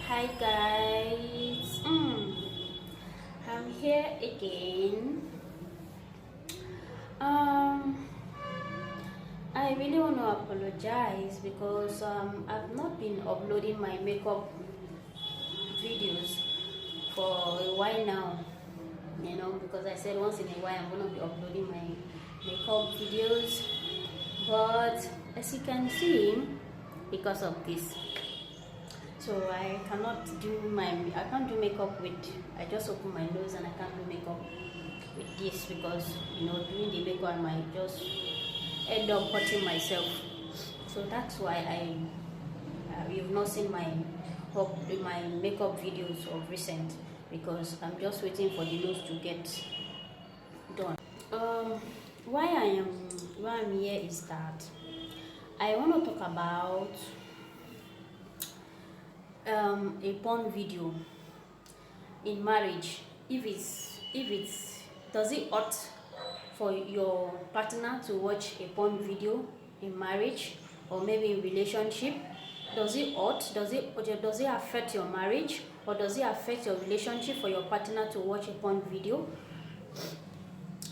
Hi guys, I'm here again. Um, I really want to apologize because I've not been uploading my makeup videos for a while now. Because I said once in a while I'm gonna be uploading my makeup videos, but as you can see, because of this. So I can't do makeup with, I just open my nose and I can't do makeup with this because, doing the makeup I might just end up hurting myself. So that's why you've not seen my makeup videos of recent, because I'm just waiting for the nose to get done. Why I'm here is that I want to talk about a porn video in marriage. If it's does it ought for your partner to watch a porn video in marriage, or maybe in relationship? Does it ought, does it affect your marriage, or does it affect your relationship for your partner to watch a porn video?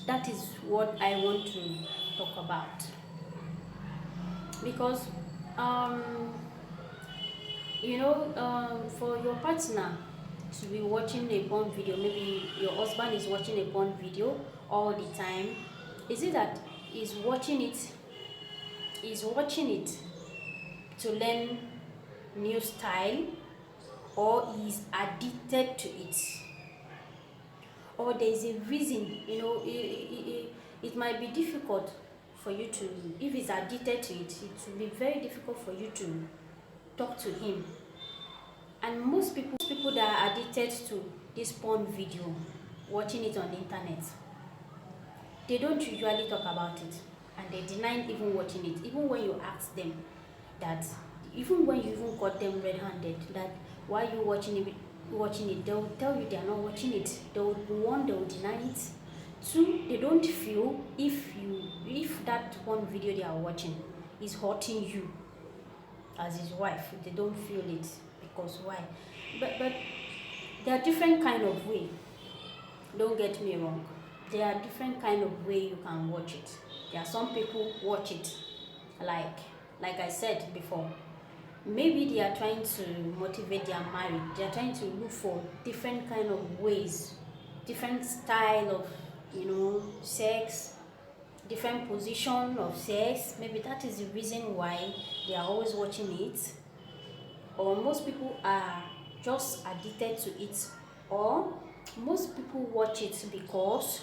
That is what I want to talk about, because um for your partner to be watching a porn video, maybe your husband is watching a porn video all the time. Is it that he's watching it to learn new style, or he's addicted to it, or there's a reason? It might be difficult for you to, if he's addicted to it will be very difficult for you to talk to him. And most people that are addicted to this porn video, watching it on the internet, they don't usually talk about it, and they deny even watching it. Even when you ask them that, even when you even caught them red-handed, that why you watching it, they'll tell you they are not watching it. They'll deny it. Two, they don't feel if that one video they are watching is hurting you as his wife. They don't feel it, because why? But there are different kind of way. Don't get me wrong. There are different kind of way you can watch it. There are some people watch it like I said before. Maybe they are trying to motivate their marriage. They are trying to look for different kind of ways, different style of sex, different position of sex. Maybe that is the reason why they are always watching it. Or most people are just addicted to it, or most people watch it because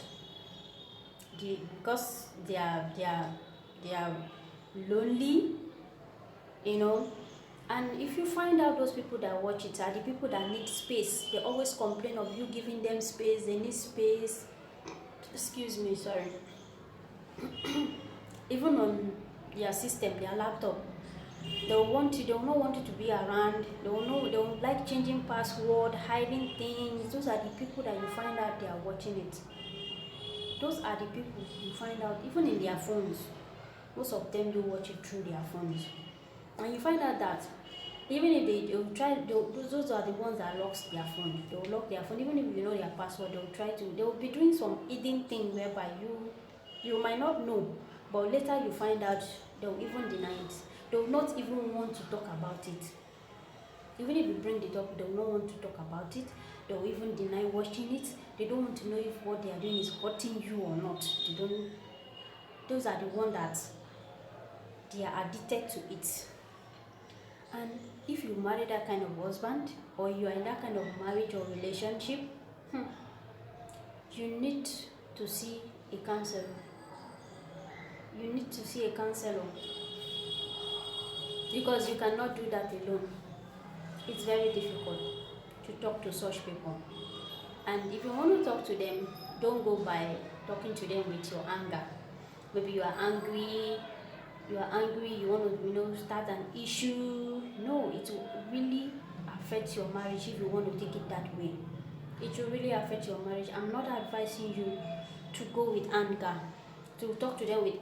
they are lonely, and if you find out those people that watch it are the people that need space. They always complain of you giving them space. They need space. Excuse me, sorry. Even on their system, their laptop, they will not want you to be around. They will like changing password, hiding things. Those are the people that you find out they are watching it. Those are the people you find out even in their phones. Most of them do watch it through their phones, and you find out that even if those are the ones that locks their phone. They will lock their phone even if you know their password. They will be doing some hidden thing whereby you might not know, but later you find out they will even deny it. They will not even want to talk about it. Even if you bring it up, they will not want to talk about it. They will even deny watching it. They don't want to know if what they are doing is hurting you or not. Those are the ones that they are addicted to it. And if you marry that kind of husband, or you are in that kind of marriage or relationship, you need to see a counselor. You need to see a counselor, because you cannot do that alone. It's very difficult to talk to such people. And if you want to talk to them, don't go by talking to them with your anger. Maybe you are angry, you want to start an issue. No, it will really affect your marriage if you want to take it that way. It will really affect your marriage. I'm not advising you to go with anger, to talk to them with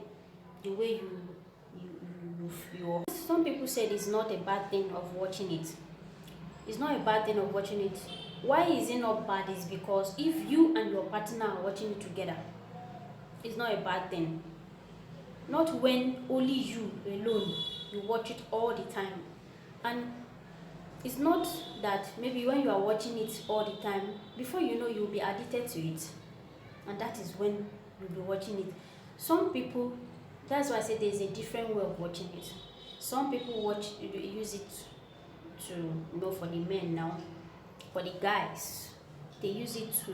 the way you. Some people said it's not a bad thing of watching it. It's not a bad thing of watching it. Why is it not bad is because if you and your partner are watching it together, it's not a bad thing. Not when only you alone you watch it all the time. And it's not that maybe when you are watching it all the time, before you know you'll be addicted to it, and that is when you'll be watching it. Some people, that's why I say there's a different way of watching it. Some people use it to, for the men now, for the guys, they use it to,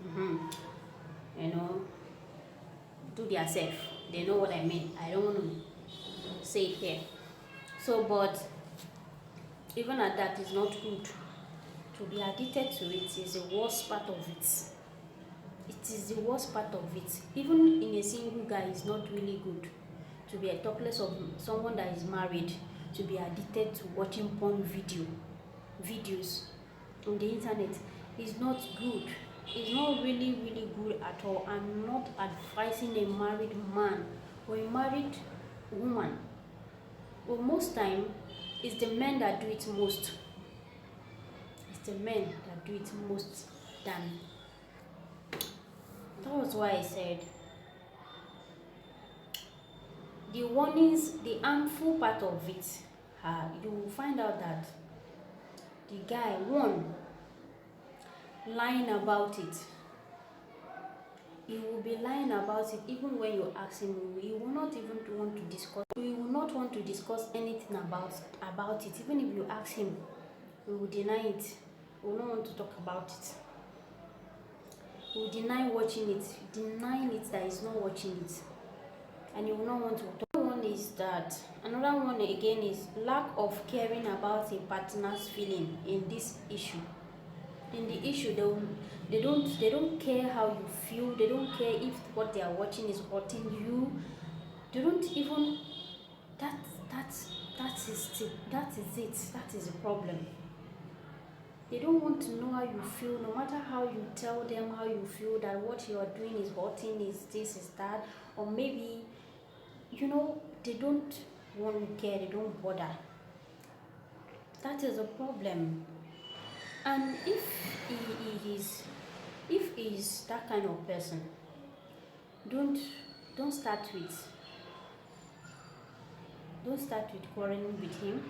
mhm, you know do their self. They know what I mean. I don't want to say it here. So, but even at that, it's not good. To be addicted to it is the worst part of it. It is the worst part of it. Even in a single guy, it's not really good to be a talkless of someone that is married, to be addicted to watching videos on the internet. Is not good. It's not really good at all. I'm not advising a married man or a married woman. Well, most time it's the men that do it most. It's the men that do it most than. That was why I said the warnings, the harmful part of it, you will find out that the guy, one, lying about it. He will be lying about it even when you ask him. He will not even want to discuss. He will not want to discuss anything about it. Even if you ask him, he will deny it. He will not want to talk about it. He will deny watching it, denying it that he's not watching it, and he will not want to talk. One is that another one again is lack of caring about a partner's feeling in this issue. In the issue, they don't care how you feel. They don't care if what they are watching is hurting you. They don't even that that is it. That is the problem. They don't want to know how you feel, no matter how you tell them how you feel, that what you are doing is hurting, is this, is that, or maybe they don't want to care. They don't bother. That is a problem. And if he is that kind of person, don't start with quarreling with him.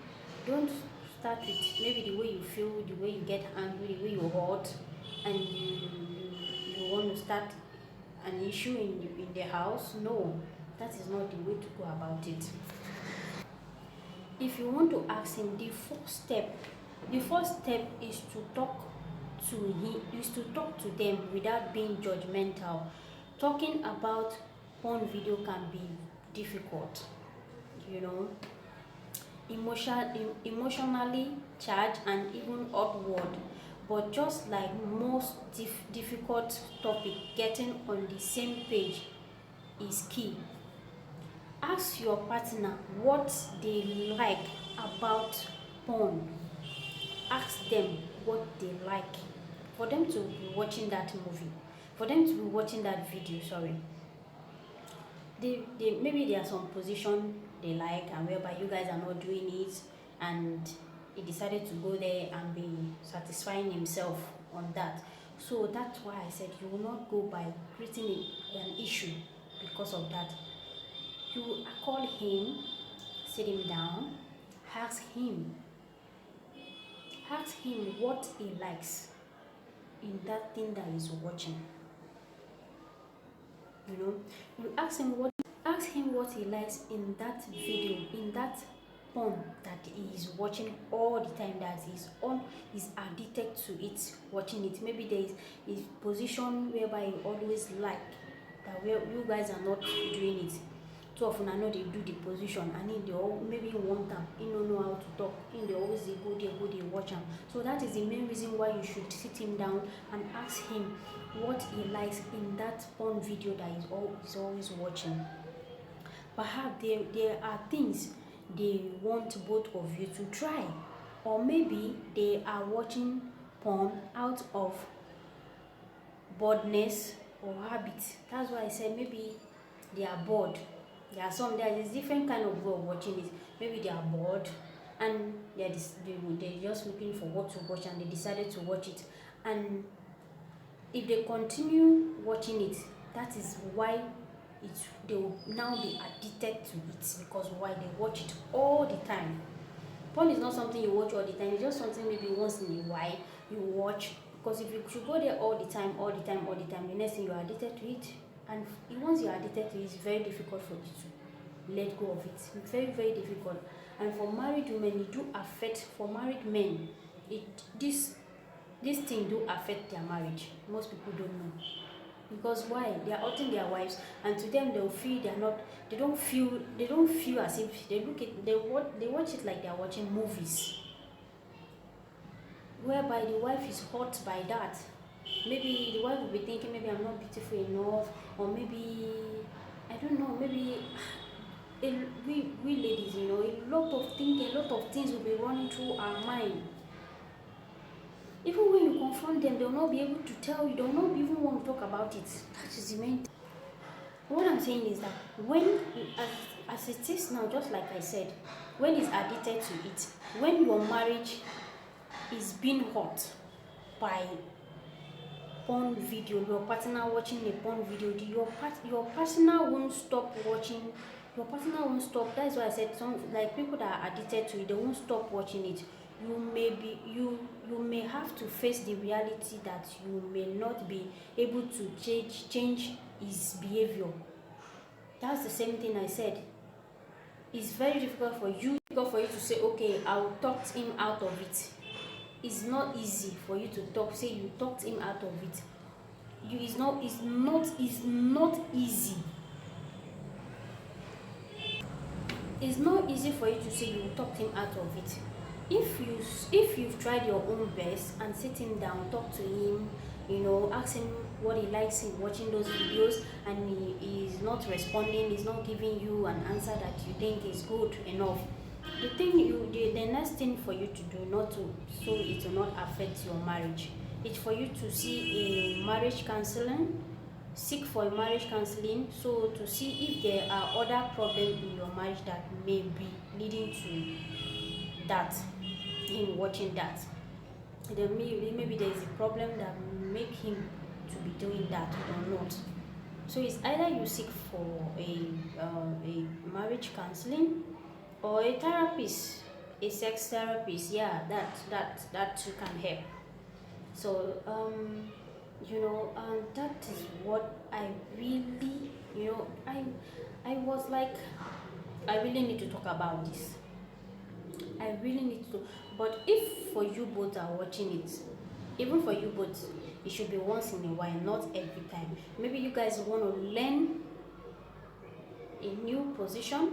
Don't start with maybe the way you feel, the way you get angry, the way you hurt, and you want to start an issue in the house. No, that is not the way to go about it. If you want to ask him, the first step is to talk to him, is to talk to them without being judgmental. Talking about porn video can be difficult, emotionally charged and even awkward. But just like most difficult topic, getting on the same page is key. Ask your partner what they like about porn. Ask them what they like for them to be watching that movie, for them to be watching that video. Sorry. They maybe there are some position they like, and whereby you guys are not doing it, and he decided to go there and be satisfying himself on that. So that's why I said you will not go by creating an issue because of that. You call him, sit him down, ask him what he likes in that thing that he's watching. You ask him what he likes in that video, in that porn that he is watching all the time, that he's addicted to it, watching it. Maybe there is a position whereby he always like that, where you guys are not doing it. Too often I know they do the position, and they all maybe want them, don't know how to talk, they always go there watch them. So that is the main reason why you should sit him down and ask him what he likes in that porn video that he's always watching. Perhaps there are things they want both of you to try, or maybe they are watching porn out of boredness or habit. That's why I said maybe they are bored. There is different kind of way of watching it. Maybe they are bored, and they're just looking for what to watch, and they decided to watch it. And if they continue watching it, that is why they will now be addicted to it, because why they watch it all the time. Porn is not something you watch all the time, it's just something maybe once in a while you watch, because if you should go there all the time, the next thing you are addicted to it. And once you are addicted to it, it's very difficult for you to let go of it. It's very, very difficult. And for married women, it do affect. For married men, this thing do affect their marriage. Most people don't know, because why? They are hurting their wives, and to them they'll feel they don't feel as if they watch it like they are watching movies, whereby the wife is hurt by that. Maybe the wife will be thinking, maybe I'm not beautiful enough, or maybe I don't know, maybe we ladies, a lot of things will be running through our mind. Even when you confront them, they'll not be able to tell you, they'll not even want to talk about it. That is the main thing. What I'm saying is that as it is now, just like I said, when it's addicted to it, when your marriage is being hurt by porn video, your partner watching a porn video, your partner won't stop watching. Your partner won't stop. That's why I said like people that are addicted to it, they won't stop watching it. You may have to face the reality that you may not be able to change his behavior. That's the same thing I said. It's very difficult for you to say, okay, I'll talk him out of it. It's not easy for you to say you talked him out of it. It's not easy. It's not easy for you to say you talked him out of it. If you've tried your own best and sit him down, talk to him, ask him what he likes in watching those videos, and he is not responding, he's not giving you an answer that you think is good enough, the next thing for you to do, not to so it will not affect your marriage, it's for you to see a marriage counseling. Seek for a marriage counseling, so to see if there are other problems in your marriage that may be leading to that, him watching that. Then maybe there is a problem that make him to be doing that or not. So it's either you seek for a marriage counseling, or a therapist, a sex therapist. Yeah, that too can help. So that is what I really, I was like, I really need to talk about this. I really need to. But if for you both are watching it, even for you both, it should be once in a while, not every time. Maybe you guys want to learn a new position,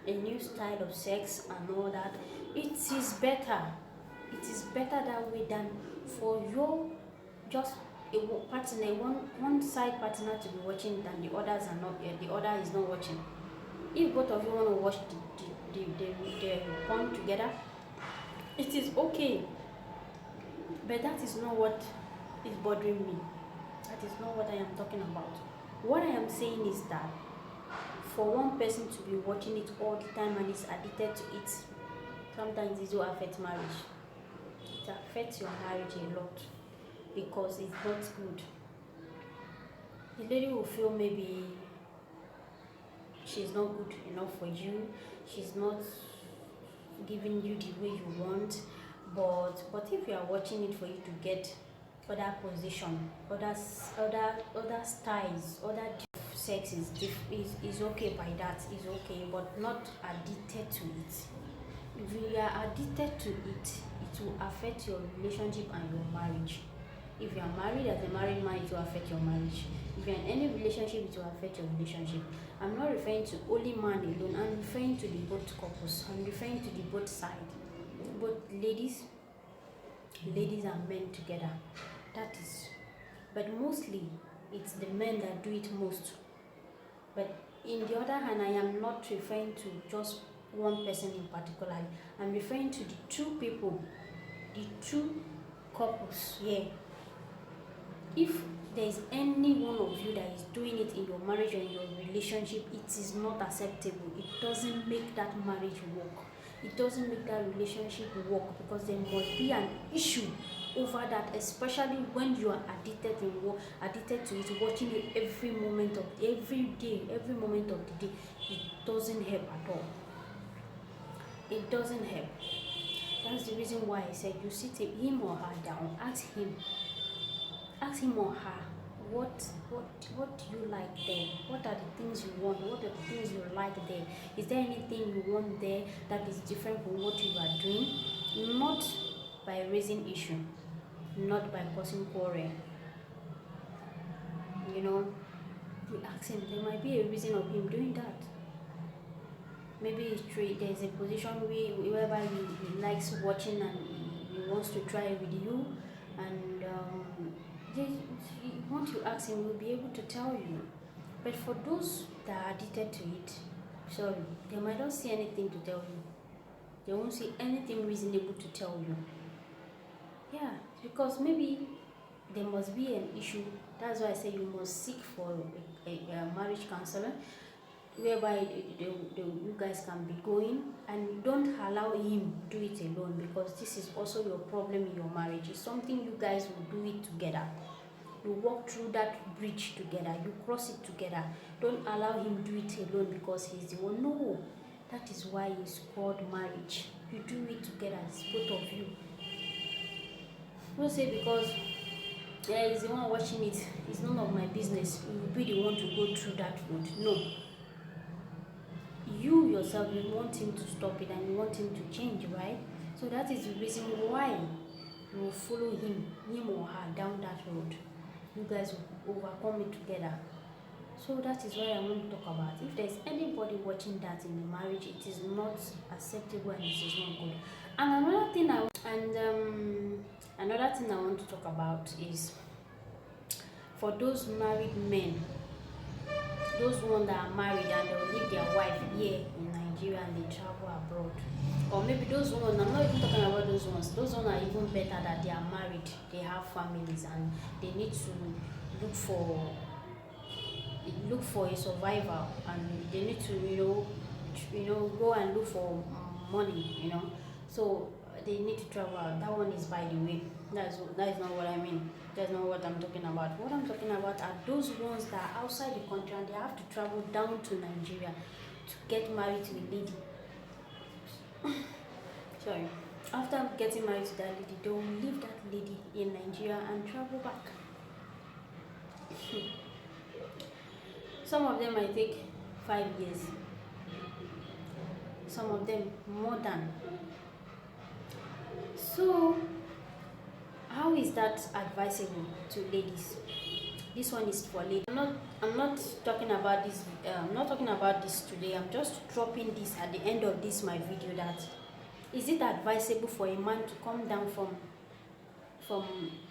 a new style of sex and all that. It is better. It is better that way than for your just a partner, one side partner to be watching than the others are not. The other is not watching. If both of you want to watch the porn together, it is okay. But that is not what is bothering me. That is not what I am talking about. What I am saying is that for one person to be watching it all the time and is addicted to it, sometimes it will affect marriage. It affects your marriage a lot, because it's not good. The lady will feel maybe she's not good enough for you, she's not giving you the way you want, but if you are watching it for you to get other position, other styles, other sex is okay. By that is okay, but not addicted to it. If you are addicted to it, it will affect your relationship and your marriage. If you are married, as a married man, it will affect your marriage. If you are in any relationship, it will affect your relationship. I'm not referring to only man alone. I'm referring to the both couples. I'm referring to the both sides. Both ladies and men together. That is. But mostly, it's the men that do it most. But in the other hand, I am not referring to just one person in particular. I'm referring to the two people, the two couples. Yeah. If there is any one of you that is doing it in your marriage or in your relationship, it is not acceptable. It doesn't make that marriage work. it doesn't make that relationship work, because there must be an issue over that, especially when you are addicted to it, watching it every moment of every day, every moment of the day. It doesn't help at all. It doesn't help. That's the reason why I said you sit him or her down, ask him or her, what do you like there? What are the things you want? What are the things you like there? Is there anything you want there that is different from what you are doing? Not by raising issue, not by causing quarrel. You know, we ask him. There might be a reason of him doing that. Maybe it's true. There's a position whereby he likes watching and he wants to try with you, and once you ask him, he'll be able to tell you. But for those that are addicted to it, sorry, they might not see anything to tell you. They won't see anything reasonable to tell you. Yeah, because maybe there must be an issue. That's why I say you must seek for a marriage counselor, whereby you guys can be going, and don't allow him do it alone, because this is also your problem in your marriage. It's something you guys will do it together. You walk through that bridge together, you cross it together. Don't allow him do it alone because he's the one. No, that is why it's called marriage. You do it together, it's both of you. Don't say because he's the one watching it, it's none of my business, you will be the one to go through that road. No, you yourself, you want him to stop it and you want him to change, right? So that is the reason why you will follow him or her down that road. You guys will overcome it together. So that is what I want to talk about. If there's anybody watching that in the marriage, it is not acceptable and it is not good. And another thing I want to talk about is for those married men, those ones that are married and they'll leave their wife here in Nigeria and they travel abroad. Or maybe those ones, I'm not even talking about those ones. Those ones are even better, that they are married, they have families, and they need to look for a survival, and they need to go and look for money. So they need to travel. That one is by the way. That is not what I mean. That's not what I'm talking about. What I'm talking about are those ones that are outside the country and they have to travel down to Nigeria to get married to a lady. Sorry. After getting married to that lady, they will leave that lady in Nigeria and travel back. Some of them might take 5 years. Some of them more than. So how is that advisable to ladies? This one is for ladies. I'm not talking about this. I'm not talking about this today. I'm just dropping this at the end of this my video. That is it advisable for a man to come down from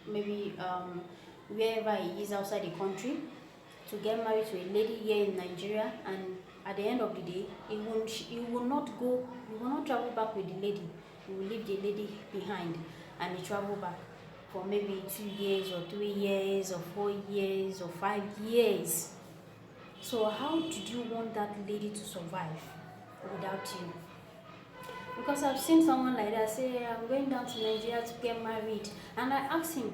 maybe wherever he is outside the country to get married to a lady here in Nigeria, and at the end of the day, he will not travel back with the lady. He will leave the lady behind and he travel back for maybe 2 years or 3 years or 4 years or 5 years. So how did you want that lady to survive without you? Because I've seen someone like that say, I'm going down to Nigeria to get married, and I asked him,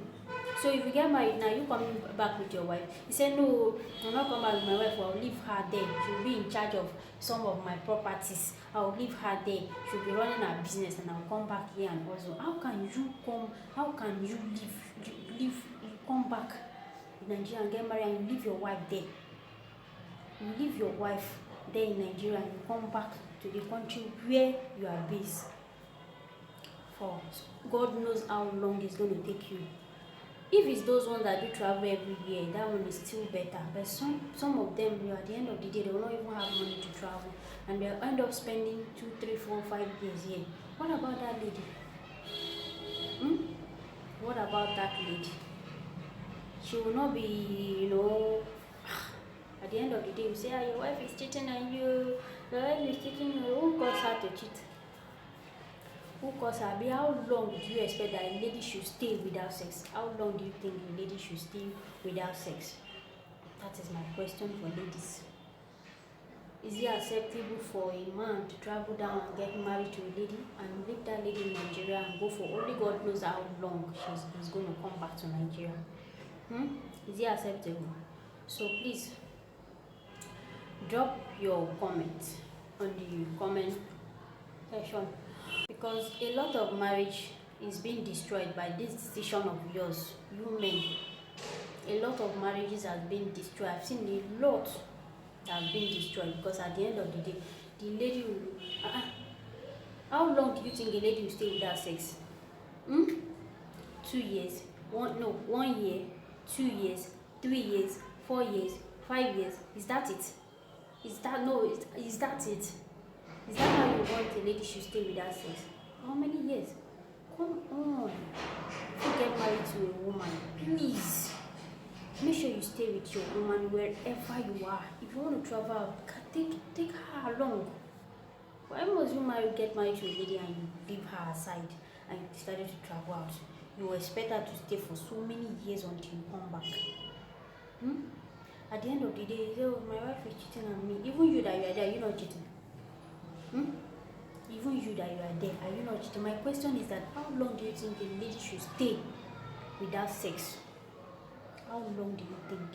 so if you get married now, you coming back with your wife? He said, no, I'm not coming back with my wife. I'll leave her there. She'll be in charge of some of my properties. I'll leave her there. She'll be running her business, and I'll come back here and also. How can you come back in Nigeria and get married and you leave your wife there? You leave your wife there in Nigeria and you come back to the country where you are based for God knows how long it's going to take you. If it's those ones that do travel every year, that one is still better. But some of them, at the end of the day, they will not even have money to travel, and they'll end up spending 2, 3, 4, 5 years here. What about that lady? What about that lady? She will not be, at the end of the day, you say, your wife is cheating on you. Your wife is cheating on you. Who caused her to cheat? Who caused her? How long do you expect that a lady should stay without sex? How long do you think a lady should stay without sex? That is my question for ladies. Is it acceptable for a man to travel down and get married to a lady and leave that lady in Nigeria and go for only God knows how long he's going to come back to Nigeria? Is it acceptable? So please drop your comment on the comment section, because a lot of marriage is being destroyed by this decision of yours, you men. A lot of marriages have been destroyed. I've seen a lot that have been destroyed because at the end of the day, the lady will. How long do you think a lady will stay without sex? 2 years? 1 year, 2 years, 3 years, 4 years, 5 years? Is that it? Is that no? Is that it? Is that how you want a lady should stay without sex? How many years? Come on. If you get married to a woman, please make sure you stay with your woman wherever you are. If you want to travel out, take her along. Why must you get married to a lady and you leave her aside and you decided to travel out? You expect her to stay for so many years until you come back. At the end of the day, you say, oh, my wife is cheating on me. Even you that you are there, are you not cheating? Even you that you are there, are you not cheating? My question is that how long do you think a lady should stay without sex? How long do you think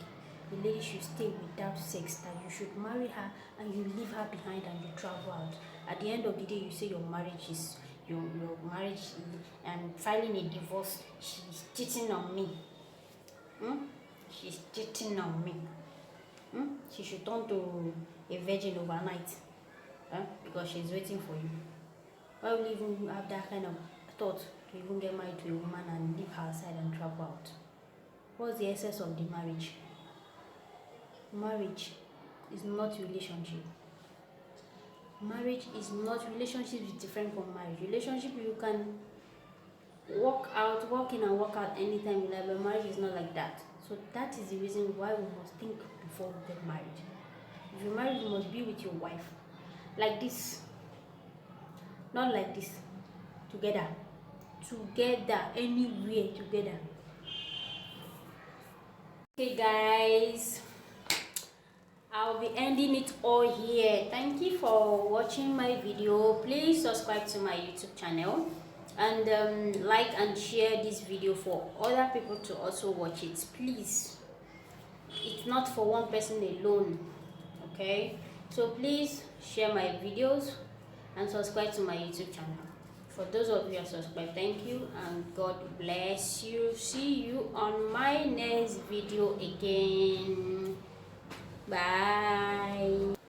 a lady should stay without sex, that you should marry her and you leave her behind and you travel out? At the end of the day, you say your marriage is your marriage and filing a divorce. She's cheating on me. She's cheating on me. She should turn to a virgin overnight, because she's waiting for you. Why will you even have that kind of thought to even get married to a woman and leave her aside and travel out? What's the essence of the marriage? Marriage is not relationship. Marriage is not relationship is different from marriage. Relationship you can walk in and walk out anytime you like, but marriage is not like that. So that is the reason why we must think before we get married. If you're married, you must be with your wife like this, not like this. Together, anywhere together. Okay guys, I'll be ending it all here. Thank you for watching my video. Please subscribe to my YouTube channel and like and share this video for other people to also watch it. Please, it's not for one person alone, okay? So please share my videos and subscribe to my YouTube channel. For those of you who are subscribed, thank you and God bless you. See you on my next video again. Bye.